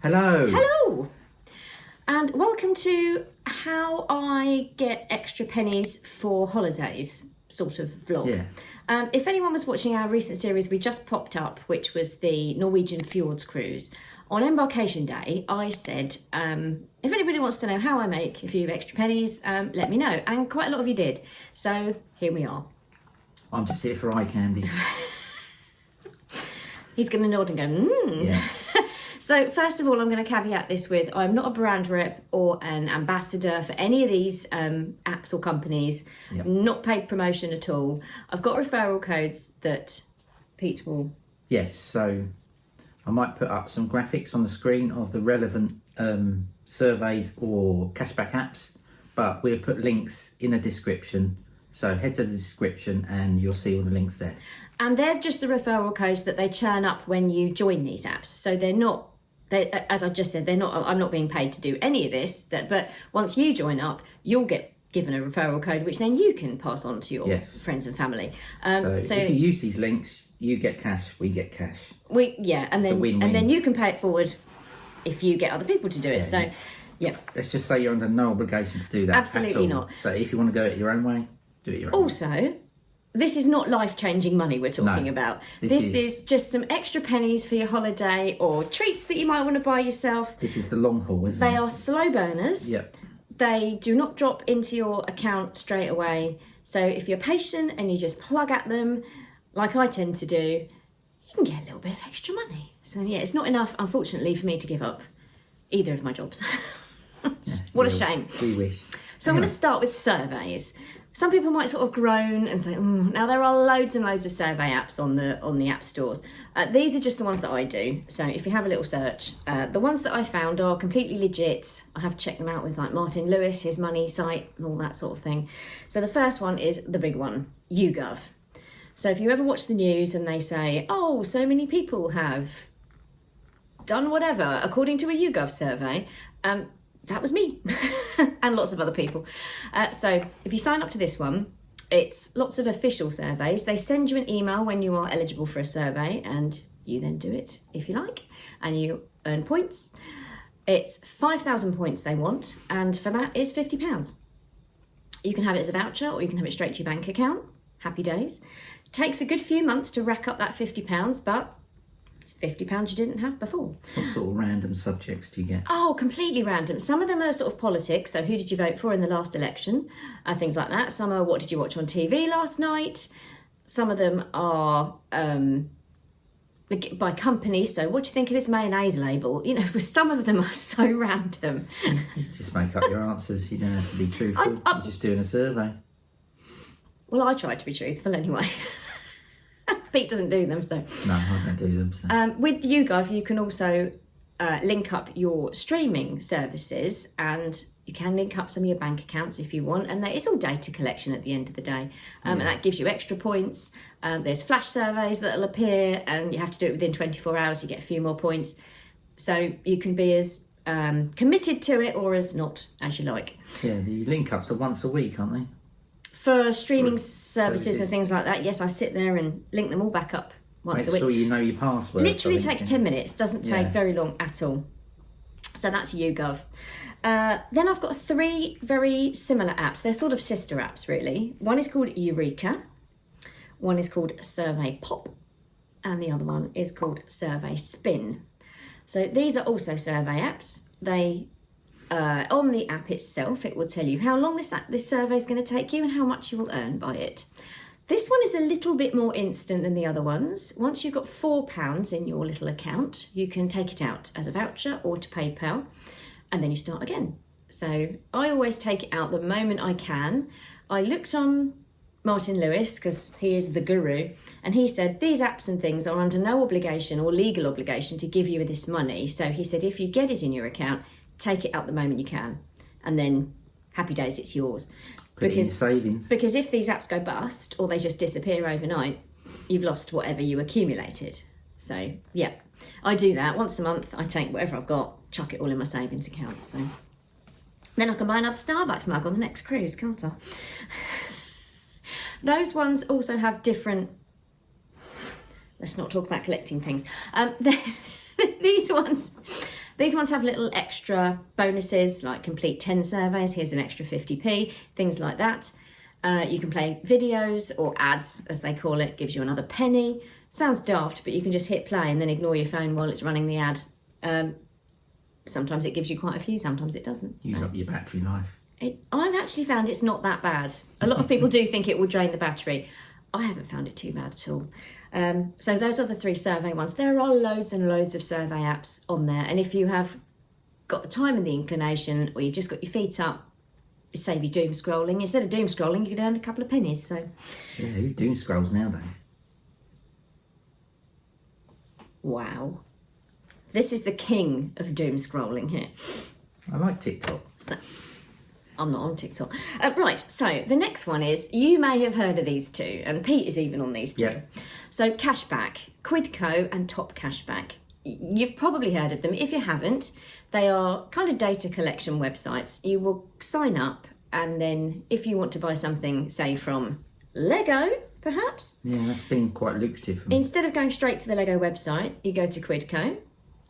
Hello. Hello, and welcome to how I get extra pennies for holidays sort of vlog. Yeah. If anyone was watching our recent series we just popped up, which was the Norwegian Fjords cruise, on embarkation day I said, if anybody wants to know how I make a few extra pennies, let me know, and quite a lot of you did, so here we are. I'm just here for eye candy. He's going to nod and go, Yeah. So first of all, I'm going to caveat this with I'm not a brand rep or an ambassador for any of these apps or companies. Yep. Not paid promotion at all. I've got referral codes that Pete will... Yes, so I might put up some graphics on the screen of the relevant surveys or cashback apps, but we'll put links in the description. So head to the description and you'll see all the links there. And they're just the referral codes that they churn up when you join these apps. So they're not, as I just said, they're not. I'm not being paid to do any of this. But once you join up, you'll get given a referral code, which then you can pass on to your friends and family. So if you use these links, you get cash, we get cash. And then you can pay it forward if you get other people to do it. Let's just say you're under no obligation to do that. Absolutely not. So if you want to go it your own way, do it your own way. Also, this is not life-changing money we're talking about. This is just some extra pennies for your holiday or treats that you might want to buy yourself. This is the long haul, isn't it? They are slow burners. Yep. They do not drop into your account straight away. So if you're patient and you just plug at them, like I tend to do, you can get a little bit of extra money. So yeah, it's not enough, unfortunately, for me to give up either of my jobs. What a shame. We wish. So I'm going to start with surveys. Some people might sort of groan and say, now there are loads and loads of survey apps on the app stores. These are just the ones that I do. So if you have a little search, the ones that I found are completely legit. I have checked them out with like Martin Lewis, his money site and all that sort of thing. So the first one is the big one, YouGov. So if you ever watch the news and they say, oh, so many people have done whatever according to a YouGov survey, that was me and lots of other people. So if you sign up to this one, it's lots of official surveys. They send you an email when you are eligible for a survey and you then do it if you like and you earn points. It's 5,000 points they want, and for that it's £50. You can have it as a voucher or you can have it straight to your bank account. Happy days. Takes a good few months to rack up that £50, but it's £50 you didn't have before. What sort of random subjects do you get? Oh, completely random. Some of them are sort of politics, so who did you vote for in the last election? Things like that. Some are what did you watch on TV last night? Some of them are by companies, so what do you think of this mayonnaise label? You know, some of them are so random. You just make up your answers. You don't have to be truthful. You're just doing a survey. Well, I tried to be truthful anyway. Pete doesn't do them, so... No, I don't do them, so... With YouGov, you can also link up your streaming services, and you can link up some of your bank accounts if you want, and it's all data collection at the end of the day, and that gives you extra points. There's flash surveys that'll appear, and you have to do it within 24 hours, you get a few more points. So you can be as committed to it or as not, as you like. Yeah, the link-ups are once a week, aren't they? For streaming services and things like that, yes, I sit there and link them all back up once a week. Make sure you know your password. Literally takes 10 minutes, doesn't take very long at all. So that's YouGov. Then I've got 3 very similar apps. They're sort of sister apps, really. One is called Eureka, one is called Survey Pop, and the other one is called Survey Spin. So these are also survey apps. They... on the app itself, it will tell you how long this survey is going to take you and how much you will earn by it. This one is a little bit more instant than the other ones. Once you've got £4 in your little account, you can take it out as a voucher or to PayPal, and then you start again. So I always take it out the moment I can. I looked on Martin Lewis, because he is the guru, and he said these apps and things are under no obligation or legal obligation to give you this money. So he said if you get it in your account, take it out the moment you can, and then happy days, it's yours. Put it in your savings. Because if these apps go bust or they just disappear overnight, you've lost whatever you accumulated. So yeah, I do that once a month. I take whatever I've got, chuck it all in my savings account. So then I can buy another Starbucks mug on the next cruise, can't I? Those ones also have different... Let's not talk about collecting things. These ones These ones have little extra bonuses like complete 10 surveys, here's an extra 50p, things like that. You can play videos or ads, as they call it, gives you another penny. Sounds daft, but you can just hit play and then ignore your phone while it's running the ad. Sometimes it gives you quite a few, sometimes it doesn't. Use up your battery life. I've actually found it's not that bad. A lot of people do think it will drain the battery. I haven't found it too bad at all. So those are the 3 survey ones. There are loads and loads of survey apps on there. And if you have got the time and the inclination, or you've just got your feet up, save you doom scrolling. Instead of doom scrolling, you could earn a couple of pennies. So Yeah, who doom scrolls nowadays? wow. This is the king of doom scrolling here. I like TikTok. So, I'm not on TikTok. Right, so the next one is, you may have heard of these two, and Pete is even on these two. Yeah. So Cashback, Quidco and Top Cashback. You've probably heard of them. If you haven't, they are kind of data collection websites. You will sign up, and then if you want to buy something, say from Lego, perhaps, Yeah, that's been quite lucrative for me. instead of going straight to the Lego website, you go to Quidco.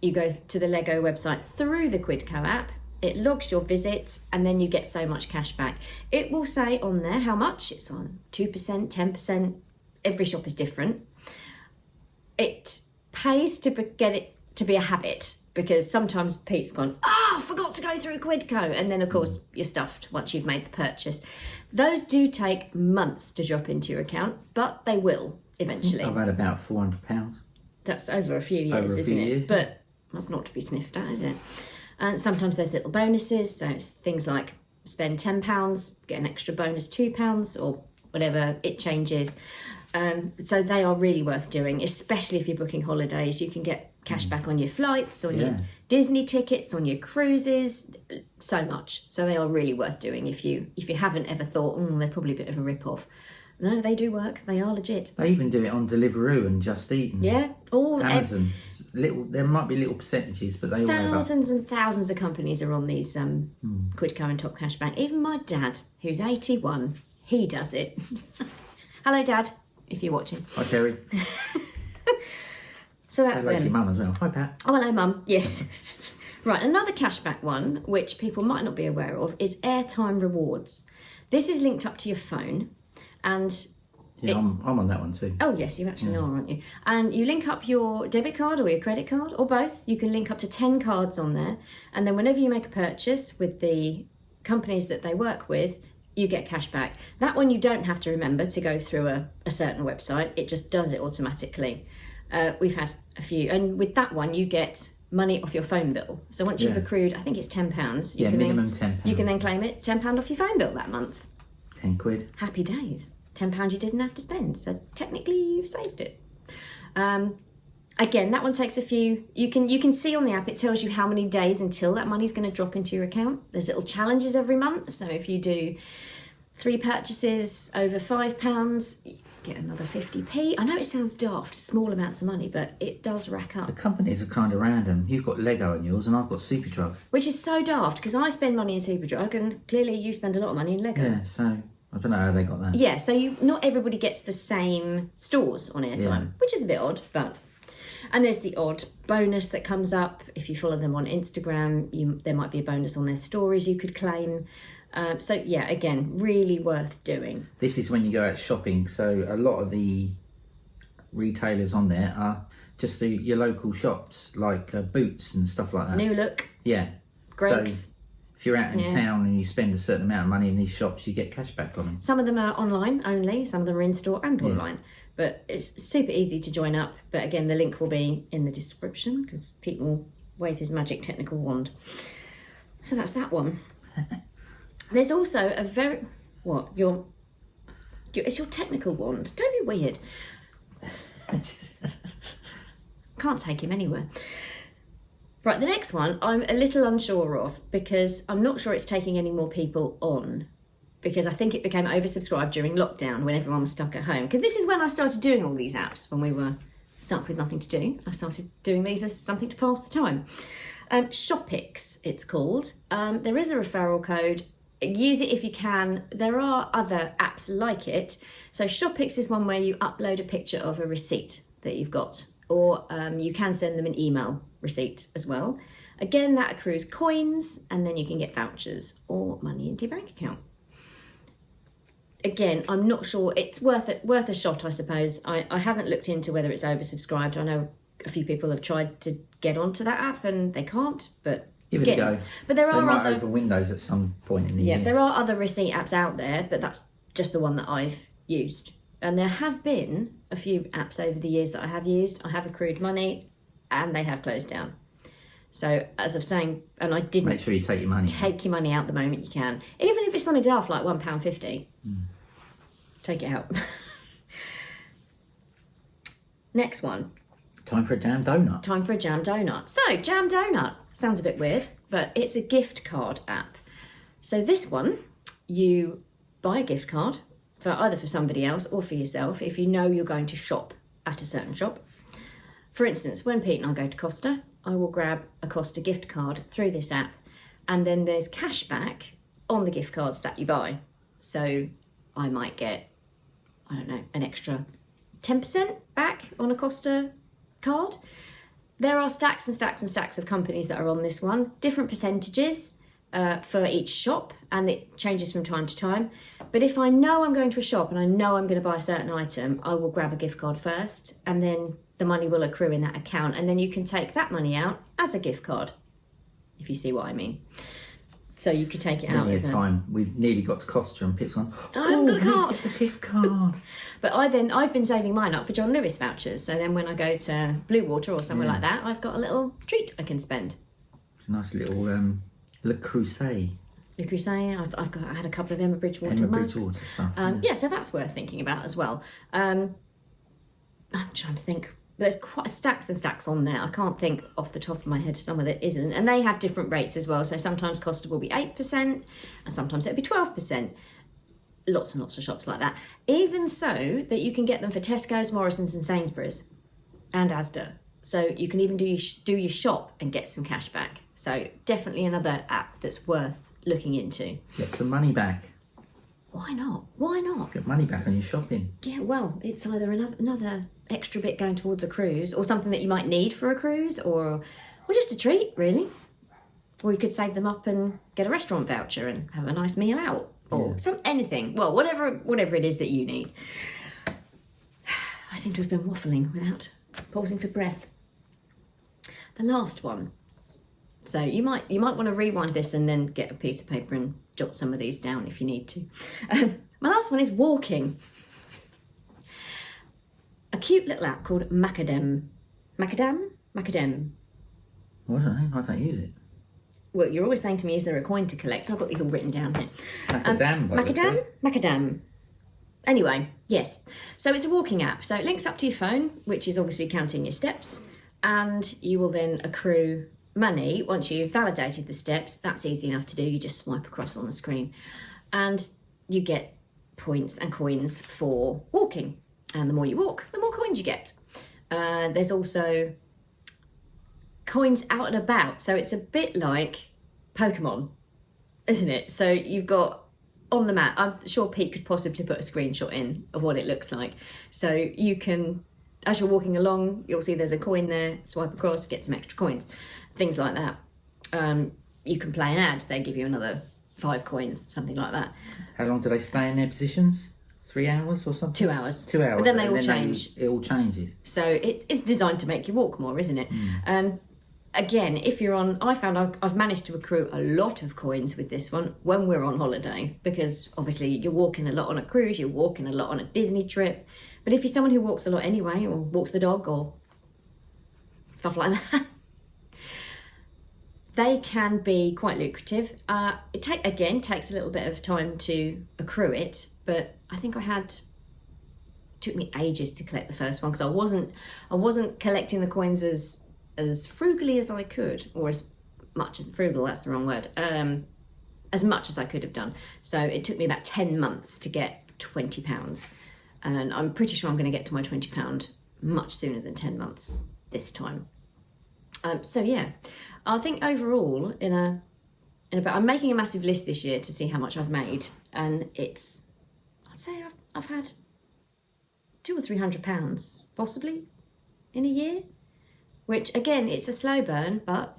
You go to the Lego website through the Quidco app. It logs your visits, and then you get so much cash back. It will say on there how much. It's on 2%, 10%. Every shop is different. It pays to get it to be a habit, because sometimes Pete's gone, I forgot to go through Quidco. And then, of course, you're stuffed once you've made the purchase. Those do take months to drop into your account, but they will eventually. I've had about £400. That's over a few years, Over a few isn't it? years. But that's not to be sniffed at, is it? And sometimes there's little bonuses, so it's things like spend £10, get an extra bonus £2, or whatever it changes. So they are really worth doing, especially if you're booking holidays. You can get cash back on your flights, on your Disney tickets, on your cruises, so much. So they are really worth doing if you haven't ever thought, they're probably a bit of a rip-off. No, they do work. They are legit. They even do it on Deliveroo and Just Eat and Yeah, all Amazon. There might be little percentages, but they all add up. thousands and thousands of companies are on these Quidco and Top Cashback. Even my dad, who's 81, he does it. Hello, Dad, if you're watching. Hi, Terry. So that's Hello to your them. mum as well. Hi, Pat. Oh, hello, Mum. Yes. Right, another cashback one, which people might not be aware of, is airtime rewards. This is linked up to your phone, and Yeah, I'm on that one too. oh yes, you actually are, aren't you? And you link up your debit card or your credit card, or both. You can link up to 10 cards on there, and then whenever you make a purchase with the companies that they work with, you get cash back. That one you don't have to remember to go through a certain website. It just does it automatically. We've had a few, and with that one you get money off your phone bill. So once you've accrued, I think it's £10. Yeah, minimum £10. You can then claim it, £10 off your phone bill that month. 10 quid. Happy days. £10 you didn't have to spend. So technically you've saved it. Again, that one takes a few. You can see on the app, it tells you how many days until that money's going to drop into your account. There's little challenges every month. So if you do 3 purchases over £5, you get another 50p. I know it sounds daft, small amounts of money, but it does rack up. The companies are kind of random. You've got Lego in yours and I've got Superdrug. Which is so daft, because I spend money in Superdrug and clearly you spend a lot of money in Lego. Yeah, so I don't know how they got that. Yeah, so not everybody gets the same stores on airtime, which is a bit odd, but... And there's the odd bonus that comes up. If you follow them on Instagram, there might be a bonus on their stories you could claim. So yeah, again, really worth doing. This is when you go out shopping. So a lot of the retailers on there are just your local shops, like Boots and stuff like that. New Look, Yeah. Greggs. So if you're out in town and you spend a certain amount of money in these shops, you get cash back on them. Some of them are online only, some of them are in store and online. But it's super easy to join up. But again, the link will be in the description, because Pete will wave his magic technical wand. So that's that one. There's also a very... What? It's your technical wand. Don't be weird. Can't take him anywhere. Right, the next one I'm a little unsure of, because I'm not sure it's taking any more people on, because I think it became oversubscribed during lockdown when everyone was stuck at home. Because this is when I started doing all these apps, when we were stuck with nothing to do. I started doing these as something to pass the time. Shoppix, it's called. There is a referral code. Use it if you can. There are other apps like it. So Shoppix is one where you upload a picture of a receipt that you've got, or you can send them an email receipt as well. Again, that accrues coins, and then you can get vouchers or money into your bank account. Again, I'm not sure. It's worth a shot, I suppose. I haven't looked into whether it's oversubscribed. I know a few people have tried to get onto that app and they can't, but Give it a go. But there They are might other open Windows at some point in the year. there are other receipt apps out there, but that's just the one that I've used. And there have been a few apps over the years that I have used. I have accrued money, and they have closed down. So as I'm saying, and I didn't Make sure you take your money. take your money out the moment you can, even if it's only daft like £1.50. Take it out. Next one. Time for a jam donut. Time for a jam donut. So, jam donut sounds a bit weird, but it's a gift card app. So this one, you buy a gift card for either for somebody else or for yourself if you know you're going to shop at a certain shop. For instance, when Pete and I go to Costa, I will grab a Costa gift card through this app, and then there's cashback on the gift cards that you buy. So I might get, I don't know, an extra 10% back on a Costa card. There are stacks and stacks and stacks of companies that are on this one, different percentages for each shop, and it changes from time to time. But if I know I'm going to a shop and I know I'm going to buy a certain item, I will grab a gift card first, and then the money will accrue in that account, and then you can take that money out as a gift card, if you see what I mean. So you could take it out as a time. We've nearly got to Costa and Pip's gone, I haven't got a card. It's a gift card. But I've been saving mine up for John Lewis vouchers. So then when I go to Blue Water or somewhere like that, I've got a little treat I can spend. It's a nice little Le Creuset. Le Creuset. I had a couple of Emma Bridgewater mugs. Stuff. So that's worth thinking about as well. I'm trying to think. There's quite stacks and stacks on there. I can't think off the top of my head of some that isn't. And they have different rates as well. So sometimes Costa will be 8% and sometimes it'll be 12%. Lots and lots of shops like that. Even so that you can get them for Tesco's, Morrison's and Sainsbury's and Asda. So you can even do your shop and get some cash back. So definitely another app that's worth looking into. Get some money back. Why not? Why not? Get money back on your shopping. Yeah, well, it's either another extra bit going towards a cruise or something that you might need for a cruise or just a treat, really. Or you could save them up and get a restaurant voucher and have a nice meal out or anything. Well, whatever it is that you need. I seem to have been waffling without pausing for breath. The last one. So you might want to rewind this and then get a piece of paper and jot some of these down if you need to. My last one is walking. A cute little app called Macadam. Macadam? Macadam. Well, I don't know. I don't use it. Well, you're always saying to me, is there a coin to collect? So I've got these all written down here. Macadam. Macadam? Macadam. Anyway, yes. So it's a walking app. So it links up to your phone, which is obviously counting your steps, and you will then accrue money once you've validated the steps. That's easy enough to do. You just swipe across on the screen and you get points and coins for walking, and the more you walk the more coins you get. There's also coins out and about, so it's a bit like Pokemon, isn't it? So you've got on the map, I'm sure Pete could possibly put a screenshot in of what it looks like, so you can, as you're walking along, you'll see there's a coin there, swipe across, get some extra coins, things like that. You can play an ad, they give you another 5 coins, something like that. How long do they stay in their positions? 3 hours or something? 2 hours. 2 hours. But then they all change. It all changes. So it's designed to make you walk more, isn't it? Again, if you're on, I found I've managed to accrue a lot of coins with this one when we're on holiday, because obviously you're walking a lot on a cruise, you're walking a lot on a Disney trip. But if you're someone who walks a lot anyway, or walks the dog or stuff like that, they can be quite lucrative. It takes a little bit of time to accrue it, but I think took me ages to collect the first one because I wasn't collecting the coins as frugally as I could, or as much as frugal, that's the wrong word, as much as I could have done. So it took me about 10 months to get £20. And I'm pretty sure I'm going to get to my £20 much sooner than 10 months this time. So yeah, I think overall I'm making a massive list this year to see how much I've made, and I'd say I've had £200 or £300 possibly in a year, which again, it's a slow burn, but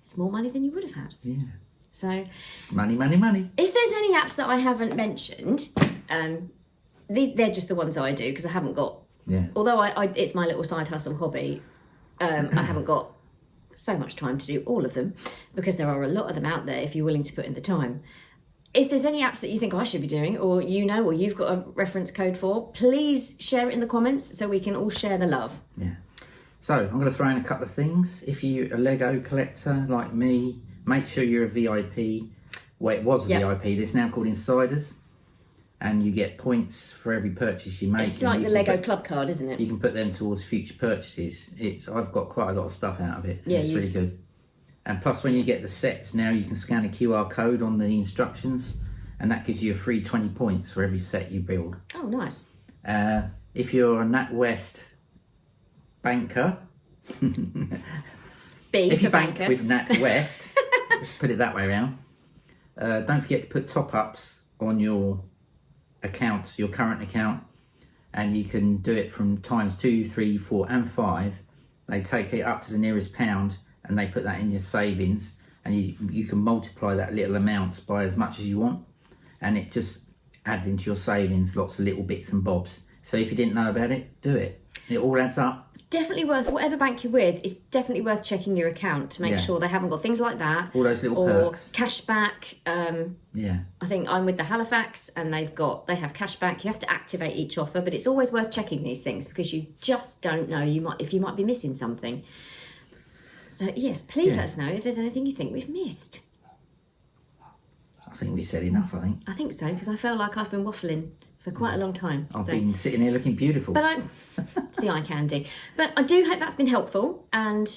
it's more money than you would have had. Yeah. So It's money, money, money. if there's any apps that I haven't mentioned, they're just the ones I do because I haven't got. Yeah. Although it's my little side hustle hobby, I haven't got so much time to do all of them because there are a lot of them out there if you're willing to put in the time. If there's any apps that you think I should be doing, or or you've got a reference code for, please share it in the comments so we can all share the love. Yeah. So I'm going to throw in a couple of things. If you're a Lego collector like me, make sure you're a VIP. Well, it was a VIP. It's now called Insiders. And you get points for every purchase you make. It's like the Lego club card, isn't it? You can put them towards future purchases. I've got quite a lot of stuff out of it. Yeah, it's really good. And plus, when you get the sets now, you can scan a QR code on the instructions, and that gives you a free 20 points for every set you build. Oh, nice. If you're a NatWest banker, if you bank with NatWest, let's put it that way around. Don't forget to put top-ups on your account, your current account, and you can do it from times 2, 3, 4 and 5. They take it up to the nearest pound and they put that in your savings, and you can multiply that little amount by as much as you want, and it just adds into your savings lots of little bits and bobs. So if you didn't know about it, do it. It all adds up. It's definitely worth, whatever bank you're with, it's definitely worth checking your account to make sure they haven't got things like that. All those little perks. Cashback. I think I'm with the Halifax and they have cashback. You have to activate each offer, but it's always worth checking these things because you just don't know if you might be missing something. So yes, please let us know if there's anything you think we've missed. I think we said enough, I think so, because I feel like I've been waffling for quite a long time. I've been sitting here looking beautiful. But it's the eye candy. But I do hope that's been helpful and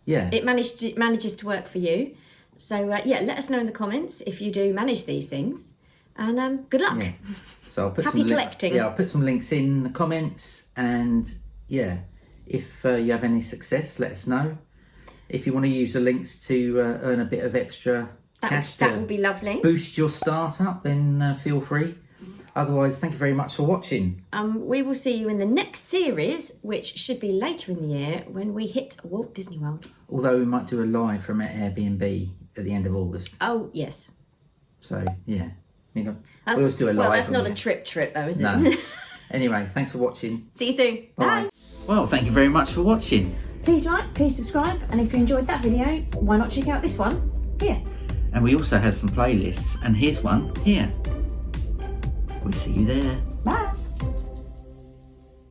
it manages to work for you. So let us know in the comments if you do manage these things. And good luck. Yeah. So I'll put Happy collecting. I'll put some links in the comments, and if you have any success, let us know. If you want to use the links to earn a bit of extra cash that would be lovely. Boost your startup, then feel free. Otherwise, thank you very much for watching. We will see you in the next series, which should be later in the year when we hit Walt Disney World. Although we might do a live from Airbnb at the end of August. Oh, yes. So, yeah. We always do a live. Well, that's not a trip though, is it? No. Anyway, thanks for watching. See you soon. Bye. Well, thank you very much for watching. Please like, please subscribe, and if you enjoyed that video, why not check out this one here? And we also have some playlists, and here's one here. We'll see you there. Bye.